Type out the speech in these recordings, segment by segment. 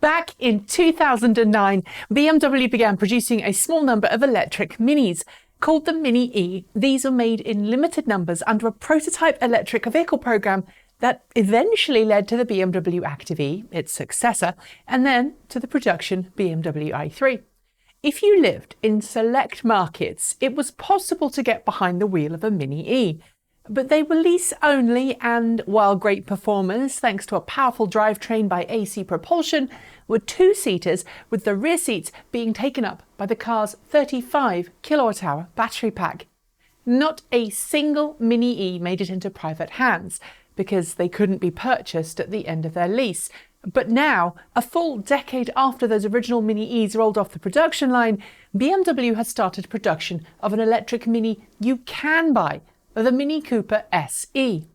Back in 2009, BMW began producing a small number of electric Minis. Called the Mini E, these were made in limited numbers under a prototype electric vehicle program that eventually led to the BMW Active E, its successor, and then to the production BMW i3. If you lived in select markets, it was possible to get behind the wheel of a Mini E. But they were lease only, and while great performers, thanks to a powerful drivetrain by AC propulsion, were two-seaters, with the rear seats being taken up by the car's 35 kWh battery pack. Not a single Mini E made it into private hands, because they couldn't be purchased at the end of their lease. But now, a full decade after those original Mini Es rolled off the production line, BMW has started production of an electric Mini you can buy, the Mini Cooper SE.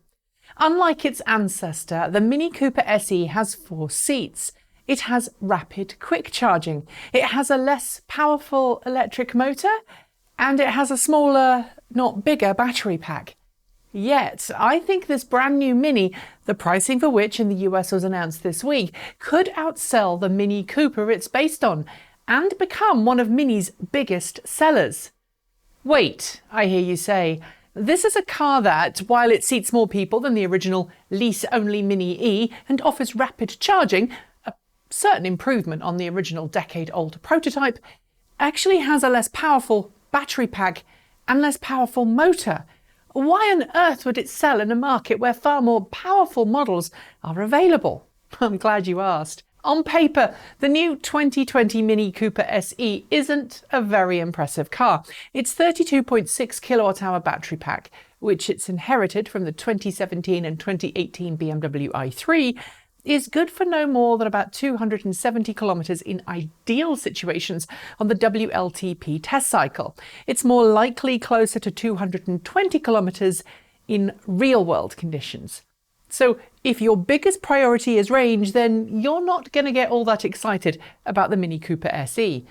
Unlike its ancestor, the Mini Cooper SE has 4 seats. It has rapid quick charging, it has a less powerful electric motor, and it has a smaller, not bigger, battery pack. Yet, I think this brand new Mini, the pricing for which in the US was announced this week, could outsell the Mini Cooper it's based on and become one of Mini's biggest sellers. Wait, I hear you say. This is a car that, while it seats more people than the original lease-only Mini E and offers rapid charging, a certain improvement on the original decade-old prototype, actually has a less powerful battery pack and less powerful motor. Why on earth would it sell in a market where far more powerful models are available? I'm glad you asked. On paper, the new 2020 Mini Cooper SE isn't a very impressive car. Its 32.6 kWh battery pack, which it's inherited from the 2017 and 2018 BMW i3, is good for no more than about 270 kilometres in ideal situations on the WLTP test cycle. It's more likely closer to 220 kilometres in real-world conditions. So if your biggest priority is range, then you're not going to get all that excited about the Mini Cooper SE.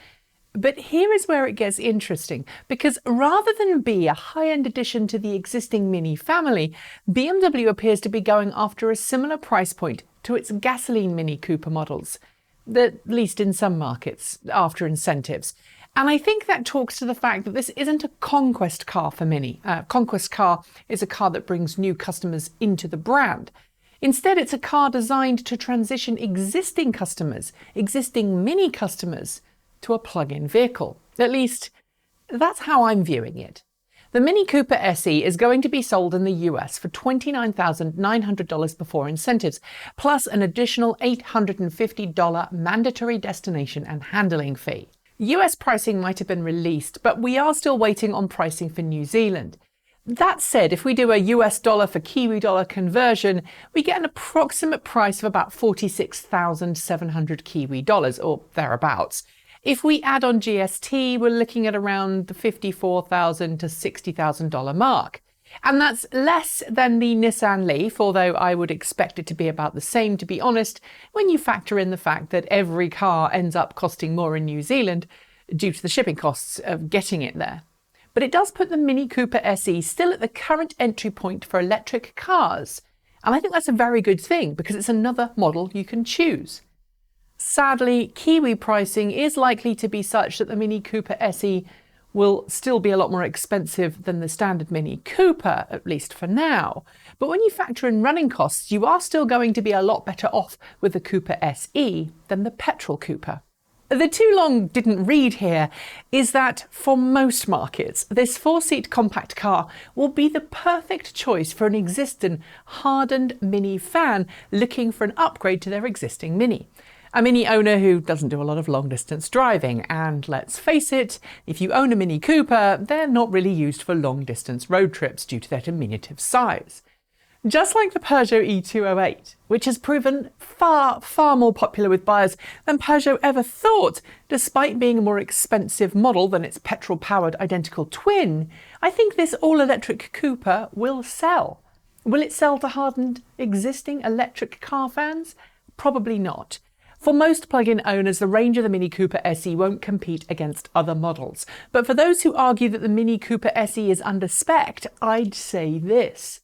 But here is where it gets interesting, because rather than be a high-end addition to the existing Mini family, BMW appears to be going after a similar price point to its gasoline Mini Cooper models, at least in some markets, after incentives. And I think that talks to the fact that this isn't a conquest car for Mini. Conquest car is a car that brings new customers into the brand. Instead, it's a car designed to transition existing customers, existing Mini customers, to a plug-in vehicle. At least, that's how I'm viewing it. The Mini Cooper SE is going to be sold in the US for $29,900 before incentives, plus an additional $850 mandatory destination and handling fee. US pricing might have been released, but we are still waiting on pricing for New Zealand. That said, if we do a US dollar for Kiwi dollar conversion, we get an approximate price of about 46,700 Kiwi dollars, or thereabouts. If we add on GST, we're looking at around the $54,000 to $60,000 mark. And that's less than the Nissan Leaf, although I would expect it to be about the same, to be honest, when you factor in the fact that every car ends up costing more in New Zealand due to the shipping costs of getting it there. But it does put the Mini Cooper SE still at the current entry point for electric cars. And I think that's a very good thing, because it's another model you can choose. Sadly, Kiwi pricing is likely to be such that the Mini Cooper SE will still be a lot more expensive than the standard Mini Cooper, at least for now. But when you factor in running costs, you are still going to be a lot better off with the Cooper SE than the petrol Cooper. The too long didn't read here is that for most markets, this 4-seat compact car will be the perfect choice for an existing hardened Mini fan looking for an upgrade to their existing Mini. A Mini owner who doesn't do a lot of long-distance driving, and let's face it, if you own a Mini Cooper, they're not really used for long-distance road trips due to their diminutive size. Just like the Peugeot E208, which has proven far, far more popular with buyers than Peugeot ever thought, despite being a more expensive model than its petrol-powered identical twin, I think this all-electric Cooper will sell. Will it sell to hardened existing electric car fans? Probably not. For most plug-in owners, the range of the Mini Cooper SE won't compete against other models. But for those who argue that the Mini Cooper SE is under-spec'd, I'd say this.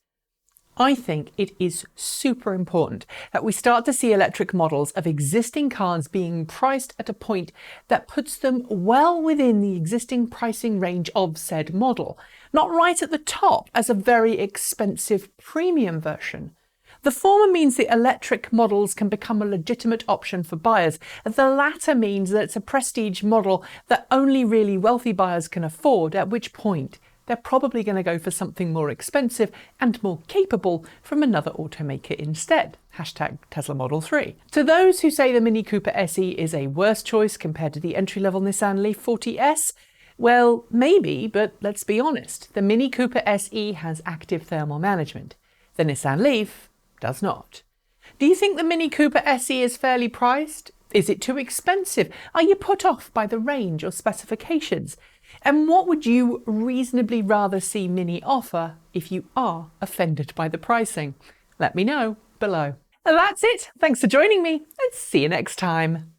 I think it is super important that we start to see electric models of existing cars being priced at a point that puts them well within the existing pricing range of said model, not right at the top as a very expensive premium version. The former means that electric models can become a legitimate option for buyers. The latter means that it's a prestige model that only really wealthy buyers can afford, at which point they're probably going to go for something more expensive and more capable from another automaker instead. Hashtag Tesla Model 3. To those who say the Mini Cooper SE is a worse choice compared to the entry-level Nissan Leaf 40S, well, maybe, but let's be honest. The Mini Cooper SE has active thermal management. The Nissan Leaf does not. Do you think the Mini Cooper SE is fairly priced? Is it too expensive? Are you put off by the range or specifications? And what would you reasonably rather see Mini offer if you are offended by the pricing? Let me know below. And that's it. Thanks for joining me, and see you next time.